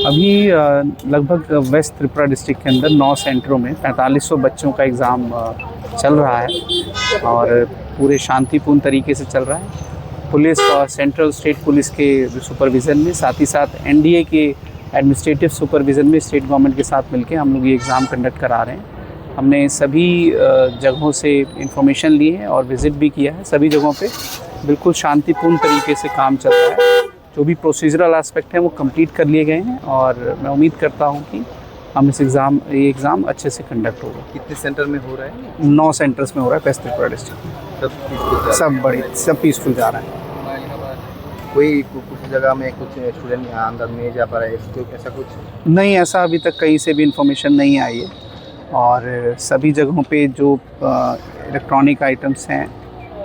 अभी लगभग waste Tripura district के अंदर 9 सेंटरों में 4500 बच्चों का एग्ज़ाम चल रहा है और पूरे शांतिपूर्ण तरीके से चल रहा है। पुलिस और सेंट्रल स्टेट पुलिस के सुपरविज़न में, साथ ही साथ एनडीए के एडमिनिस्ट्रेटिव सुपरविज़न में स्टेट गवर्नमेंट के साथ मिलकर हम लोग ये एग्ज़ाम कंडक्ट करा रहे हैं। हमने सभी जगहों से इंफॉर्मेशन ली है और विज़िट भी किया है। सभी जगहों पे बिल्कुल शांतिपूर्ण तरीके से काम चल रहा है। जो भी प्रोसीजरल एस्पेक्ट हैं वो कंप्लीट कर लिए गए हैं और मैं उम्मीद करता हूं कि हम ये एग्ज़ाम अच्छे से कंडक्ट होगा। कितने सेंटर में हो रहा है? 9 सेंटर्स में हो रहा है वेस्ट त्रिपुरा डिस्ट्रिक्ट। सब पीसफुल जा रहा है। कोई कुछ जगह में कुछ स्टूडेंट अंदर नहीं जा पा रहा है, ऐसा कुछ नहीं, ऐसा अभी तक कहीं से भी इंफॉर्मेशन नहीं आई है और सभी जगहों पे जो इलेक्ट्रॉनिक आइटम्स हैं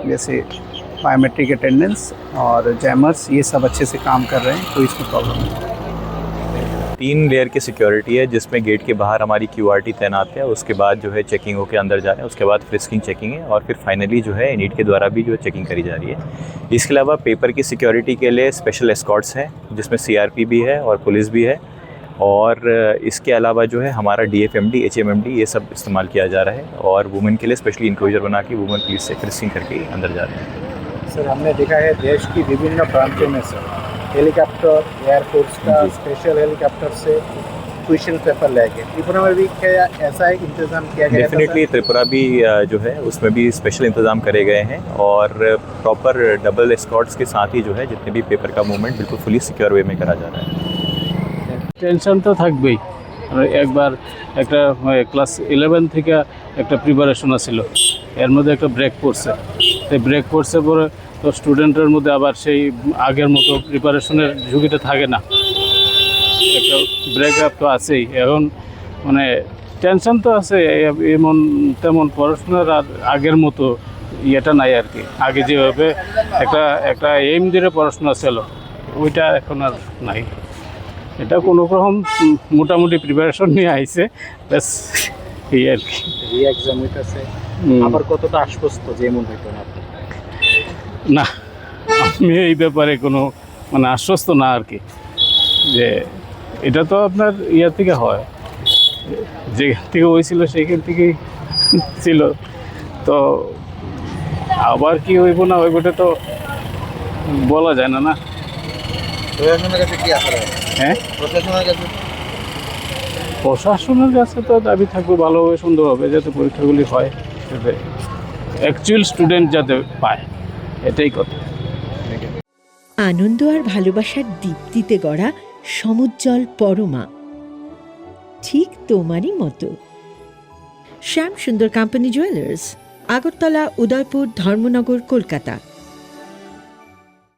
जैसे बायोमेट्रिक अटेंडेंस और जैमर्स, ये सब अच्छे से काम कर रहे हैं, तो इसमें प्रॉब्लम नहीं है। 3 लेयर की सिक्योरिटी है जिसमें गेट के बाहर हमारी QRT तैनात है, उसके बाद जो है चेकिंग होकर अंदर जा रहे हैं, उसके बाद फ्रिस्किंग चेकिंग है और फिर फाइनली जो है नीट के द्वारा भी जो है चेकिंग करी जा रही है। इसके अलावा पेपर की सिक्योरिटी के लिए स्पेशल एस्कॉर्ट्स हैं जिसमें CRP भी है और पुलिस भी है और इसके अलावा जो है हमारा DFMD, HMMD ये सब इस्तेमाल किया जा रहा है और वुमेन के लिए स्पेशली इंक्लोजर बना के वुमेन पुलिस से फ्रिस्किंग करके अंदर जा रहे हैं। सर, हमने देखा है देश की विभिन्न प्रांतों में से हेलीकॉप्टर, एयरफोर्स का स्पेशल हेलीकॉप्टर से क्वेश्चन पेपर ले गए। त्रिपुरा में भी क्या ऐसा एक इंतज़ाम किया गया? डेफिनेटली त्रिपुरा भी जो है उसमें भी स्पेशल इंतज़ाम करे गए हैं और प्रॉपर डबल एस्कॉर्ट्स के साथ ही जो है जितने भी पेपर का मूवमेंट बिल्कुल फुली सिक्योर वे में करा जा रहा है। টেনশন তো থাকবেই। একবার একটা ক্লাস 11 থেকে একটা প্রিপারেশন আছিল, এর মধ্যে একটা ব্রেক পড়ছে। সেই ব্রেক পড়ছে পরে তো স্টুডেন্টের মধ্যে আবার সেই আগের মতো প্রিপারেশনের ঝুঁকিটা থাকে না, একটা ব্রেকআপ তো আছেই। এখন মানে টেনশন তো আছে, এমন তেমন পড়াশোনার আর আগের মতো ইয়েটা নাই আর কি। আগে যেভাবে একটা এইম দিয়ে পড়াশোনা ছিল ওইটা এখন আর নাই। এটা কোনো রকম মোটামুটি প্রিপারেশন নিয়ে আইছে, ব্যাস এই আর কি। এক্সাম হইতেছে, আবার কতটা আশ্বস্ত যে এমন হইতো না? না, আমি এই ব্যাপারে কোনো মানে আশ্বস্ত না আর কি, যে এটা তো আপনার ইয়ার থেকে হয়, যেখান থেকে হয়েছিল সেইখান থেকেই ছিল, তো আবার কি হইব না হইবটা তো বলা যায় না। না, প্রশাসনের কাছে কি আশা রাখেন? হ্যাঁ, প্রশাসনের কাছে তো দাবি থাকবে ভালোভাবে সুন্দরভাবে যাতে পরীক্ষাগুলি হয়, যাতে অ্যাকচুয়াল স্টুডেন্ট যাতে পায়, এটাই কথা। আনন্দ আর ভালোবাসার দীপ্তিতে গড়া সমুজ্জ্বল পরমা, ঠিক তোমারই মতো। শ্যাম সুন্দর কোম্পানি জুয়েলার্স, আগরতলা, উদয়পুর, ধর্মনগর, কলকাতা।